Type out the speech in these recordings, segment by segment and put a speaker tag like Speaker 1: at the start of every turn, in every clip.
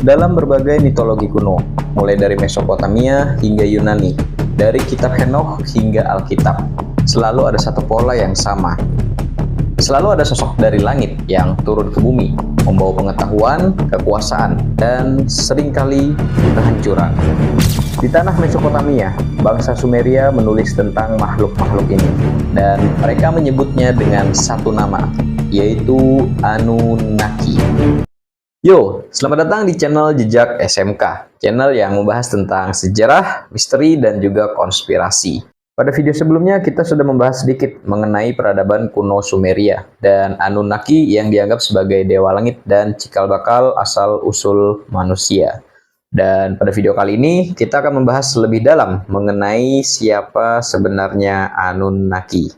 Speaker 1: dalam berbagai mitologi kuno, mulai dari Mesopotamia hingga Yunani, dari kitab Henokh hingga Alkitab. Selalu ada satu pola yang sama. Selalu ada sosok dari langit yang turun ke bumi, membawa pengetahuan, kekuasaan, dan seringkali kehancuran. Di tanah Mesopotamia, bangsa Sumeria menulis tentang makhluk-makhluk ini, dan mereka menyebutnya dengan satu nama, yaitu Anunnaki. Yo, selamat datang di channel Jejak SMK, channel yang membahas tentang sejarah, misteri, dan juga konspirasi. Pada video sebelumnya, kita sudah membahas sedikit mengenai peradaban kuno Sumeria dan Anunnaki yang dianggap sebagai dewa langit dan cikal bakal asal-usul manusia. Dan pada video kali ini, kita akan membahas lebih dalam mengenai siapa sebenarnya Anunnaki.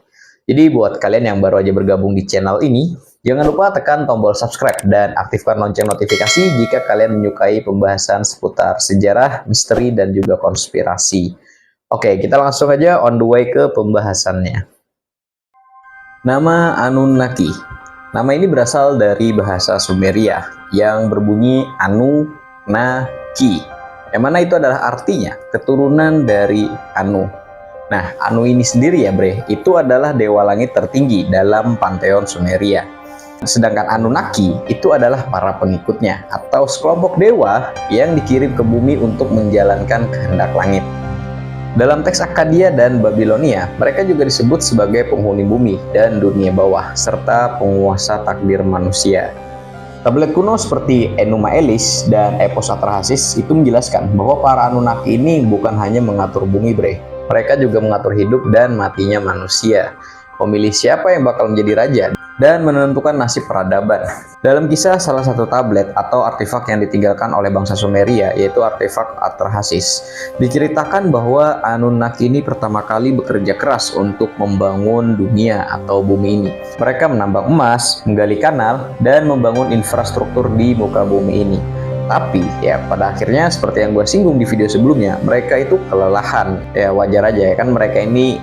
Speaker 1: Jadi buat kalian yang baru aja bergabung di channel ini, jangan lupa tekan tombol subscribe dan aktifkan lonceng notifikasi jika kalian menyukai pembahasan seputar sejarah, misteri, dan juga konspirasi. Oke, kita langsung aja on the way ke pembahasannya. Nama Anunnaki. Nama ini berasal dari bahasa Sumeria yang berbunyi Anu-na-ki, yang mana itu adalah artinya keturunan dari Anu. Nah, Anu ini sendiri ya bre, itu adalah dewa langit tertinggi dalam panteon Sumeria. Sedangkan Anunnaki itu adalah para pengikutnya atau sekelompok dewa yang dikirim ke bumi untuk menjalankan kehendak langit. Dalam teks Akkadia dan Babilonia, mereka juga disebut sebagai penghuni bumi dan dunia bawah, serta penguasa takdir manusia. Tablet kuno seperti Enuma Elish dan Epos Atrahasis itu menjelaskan bahwa para Anunnaki ini bukan hanya mengatur bumi bre, mereka juga mengatur hidup dan matinya manusia, memilih siapa yang bakal menjadi raja, dan menentukan nasib peradaban. Dalam kisah salah satu tablet atau artefak yang ditinggalkan oleh bangsa Sumeria, yaitu artefak Atrahasis, diceritakan bahwa Anunnaki ini pertama kali bekerja keras untuk membangun dunia atau bumi ini. Mereka menambang emas, menggali kanal, dan membangun infrastruktur di muka bumi ini. Tapi ya pada akhirnya seperti yang gue singgung di video sebelumnya, mereka itu kelelahan. Ya wajar aja ya kan, mereka ini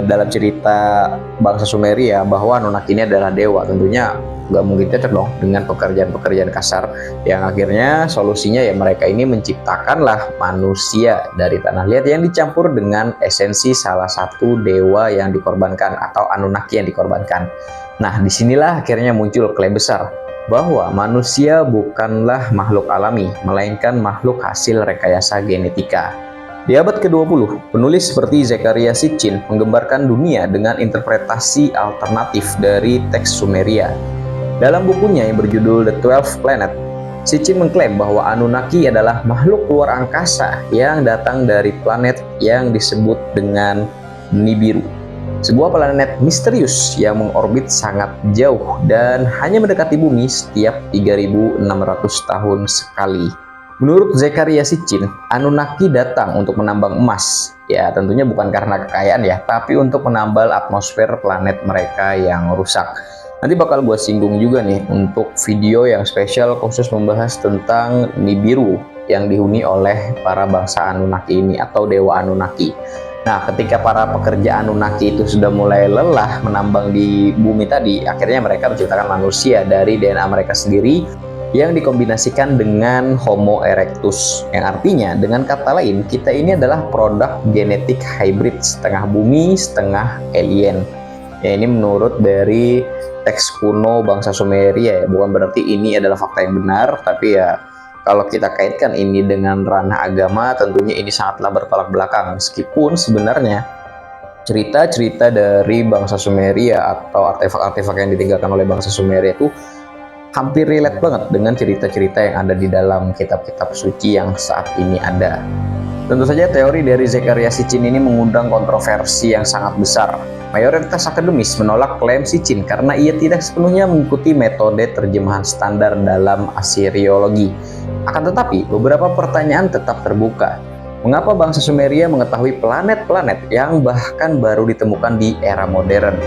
Speaker 1: dalam cerita bangsa Sumeria bahwa Anunnaki ini adalah dewa, tentunya nggak mungkin cocok dong dengan pekerjaan-pekerjaan kasar. Yang akhirnya solusinya ya mereka ini menciptakanlah manusia dari tanah liat yang dicampur dengan esensi salah satu dewa yang dikorbankan atau Anunnaki yang dikorbankan. Nah disinilah akhirnya muncul klaim besar bahwa manusia bukanlah makhluk alami, melainkan makhluk hasil rekayasa genetika. Di abad ke-20, penulis seperti Zecharia Sitchin menggambarkan dunia dengan interpretasi alternatif dari teks Sumeria. Dalam bukunya yang berjudul The 12 Planet, Sitchin mengklaim bahwa Anunnaki adalah makhluk luar angkasa yang datang dari planet yang disebut dengan Nibiru. Sebuah planet misterius yang mengorbit sangat jauh dan hanya mendekati bumi setiap 3.600 tahun sekali. Menurut Zecharia Sitchin, Anunnaki datang untuk menambang emas. Ya tentunya bukan karena kekayaan ya, tapi untuk menambal atmosfer planet mereka yang rusak. Nanti bakal gue singgung juga nih untuk video yang spesial khusus membahas tentang Nibiru yang dihuni oleh para bangsa Anunnaki ini atau dewa Anunnaki. Nah, ketika para pekerja Anunnaki itu sudah mulai lelah menambang di bumi tadi, akhirnya mereka menciptakan manusia dari DNA mereka sendiri yang dikombinasikan dengan Homo erectus. Yang artinya, dengan kata lain, kita ini adalah produk genetik hybrid, setengah bumi, setengah alien. Ya, ini menurut dari teks kuno bangsa Sumeria ya, bukan berarti ini adalah fakta yang benar, tapi ya kalau kita kaitkan ini dengan ranah agama, tentunya ini sangatlah bertolak belakang. Meskipun sebenarnya cerita-cerita dari bangsa Sumeria atau artefak-artefak yang ditinggalkan oleh bangsa Sumeria itu hampir relate banget dengan cerita-cerita yang ada di dalam kitab-kitab suci yang saat ini ada. Tentu saja teori dari Zecharia Sitchin ini mengundang kontroversi yang sangat besar. Mayoritas akademis menolak klaim Sitchin karena ia tidak sepenuhnya mengikuti metode terjemahan standar dalam Assyriologi. Akan tetapi, beberapa pertanyaan tetap terbuka. Mengapa bangsa Sumeria mengetahui planet-planet yang bahkan baru ditemukan di era modern?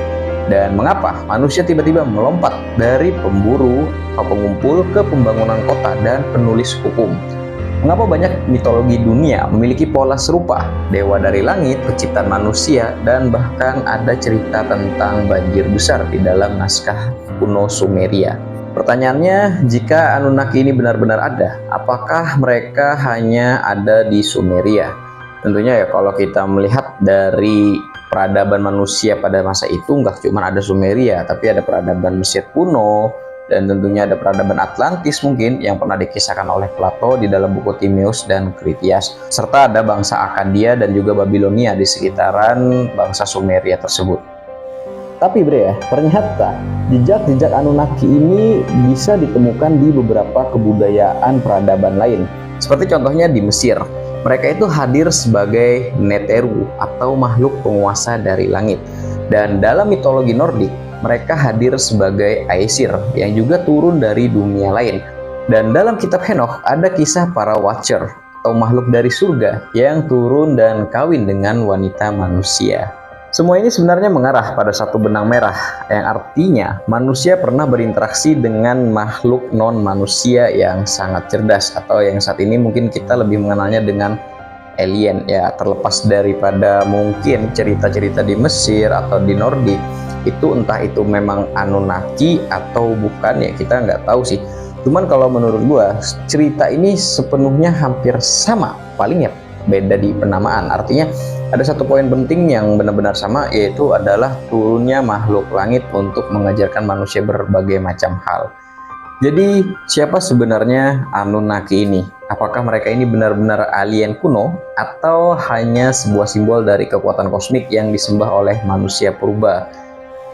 Speaker 1: Dan mengapa manusia tiba-tiba melompat dari pemburu atau pengumpul ke pembangunan kota dan penulis hukum? Mengapa banyak mitologi dunia memiliki pola serupa? Dewa dari langit, penciptaan manusia, dan bahkan ada cerita tentang banjir besar di dalam naskah kuno Sumeria. Pertanyaannya, jika Anunnaki ini benar-benar ada, apakah mereka hanya ada di Sumeria? Tentunya ya kalau kita melihat dari peradaban manusia pada masa itu nggak cuma ada Sumeria, tapi ada peradaban Mesir kuno, dan tentunya ada peradaban Atlantis mungkin yang pernah dikisahkan oleh Plato di dalam buku Timaeus dan Critias, serta ada bangsa Akadia dan juga Babilonia di sekitaran bangsa Sumeria tersebut. Tapi bre ya, ternyata jejak-jejak Anunnaki ini bisa ditemukan di beberapa kebudayaan peradaban lain. Seperti contohnya di Mesir, mereka itu hadir sebagai Neteru atau makhluk penguasa dari langit. Dan dalam mitologi Nordik, mereka hadir sebagai Aesir yang juga turun dari dunia lain. Dan dalam kitab Henokh ada kisah para Watcher atau makhluk dari surga yang turun dan kawin dengan wanita manusia. Semua ini sebenarnya mengarah pada satu benang merah, yang artinya manusia pernah berinteraksi dengan makhluk non-manusia yang sangat cerdas, atau yang saat ini mungkin kita lebih mengenalnya dengan alien ya, terlepas daripada mungkin cerita-cerita di Mesir atau di Nordik, itu entah itu memang Anunnaki atau bukan ya kita nggak tahu sih. Cuman kalau menurut gua, cerita ini sepenuhnya hampir sama, paling ya beda di penamaan. Artinya ada satu poin penting yang benar-benar sama, yaitu adalah turunnya makhluk langit untuk mengajarkan manusia berbagai macam hal. Jadi siapa sebenarnya Anunnaki ini? Apakah mereka ini benar-benar alien kuno atau hanya sebuah simbol dari kekuatan kosmik yang disembah oleh manusia purba?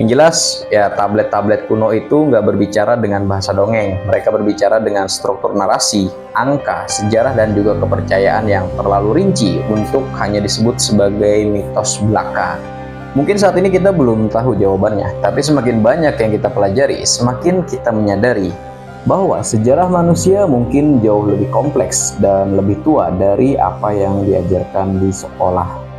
Speaker 1: Yang jelas ya, tablet-tablet kuno itu nggak berbicara dengan bahasa dongeng. Mereka berbicara dengan struktur narasi, angka, sejarah, dan juga kepercayaan yang terlalu rinci untuk hanya disebut sebagai mitos belaka. Mungkin saat ini kita belum tahu jawabannya, tapi semakin banyak yang kita pelajari, semakin kita menyadari bahwa sejarah manusia mungkin jauh lebih kompleks dan lebih tua dari apa yang diajarkan di sekolah.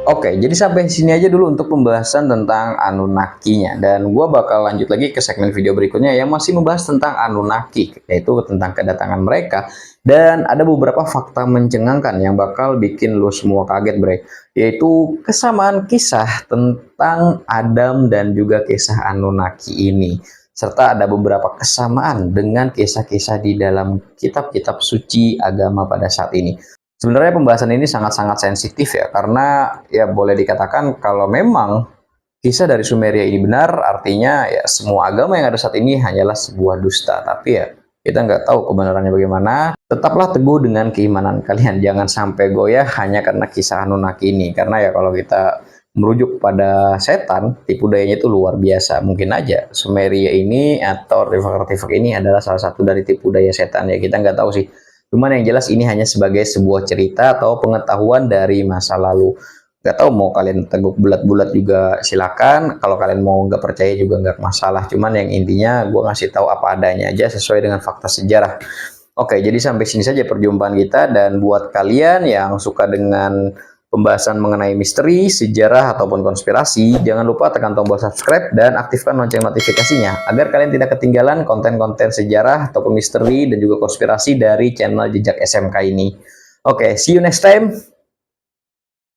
Speaker 1: Oke, jadi sampai sini aja dulu untuk pembahasan tentang Anunnakinya. Dan gue bakal lanjut lagi ke segmen video berikutnya yang masih membahas tentang Anunnaki, yaitu tentang kedatangan mereka. Dan ada beberapa fakta mencengangkan yang bakal bikin lo semua kaget, bre. Yaitu kesamaan kisah tentang Adam dan juga kisah Anunnaki ini. Serta ada beberapa kesamaan dengan kisah-kisah di dalam kitab-kitab suci agama pada saat ini. Sebenarnya pembahasan ini sangat-sangat sensitif ya, karena ya boleh dikatakan kalau memang kisah dari Sumeria ini benar, artinya ya semua agama yang ada saat ini hanyalah sebuah dusta. Tapi ya kita nggak tahu kebenarannya bagaimana. Tetaplah teguh dengan keimanan kalian, jangan sampai goyah hanya karena kisah Anunnaki ini. Karena ya kalau kita merujuk pada setan, tipu dayanya itu luar biasa. Mungkin aja Sumeria ini atau artefak-artefak ini adalah salah satu dari tipu daya setan ya, kita nggak tahu sih. Cuman yang jelas ini hanya sebagai sebuah cerita atau pengetahuan dari masa lalu. Gak tahu mau kalian teguk bulat-bulat juga silakan. Kalau kalian mau nggak percaya juga nggak masalah. Cuman yang intinya gue ngasih tahu apa adanya aja sesuai dengan fakta sejarah. Oke, jadi sampai sini saja perjumpaan kita. Dan buat kalian yang suka dengan pembahasan mengenai misteri, sejarah, ataupun konspirasi, jangan lupa tekan tombol subscribe dan aktifkan lonceng notifikasinya agar kalian tidak ketinggalan konten-konten sejarah ataupun misteri dan juga konspirasi dari channel Jejak SMK ini. Oke, see you next time.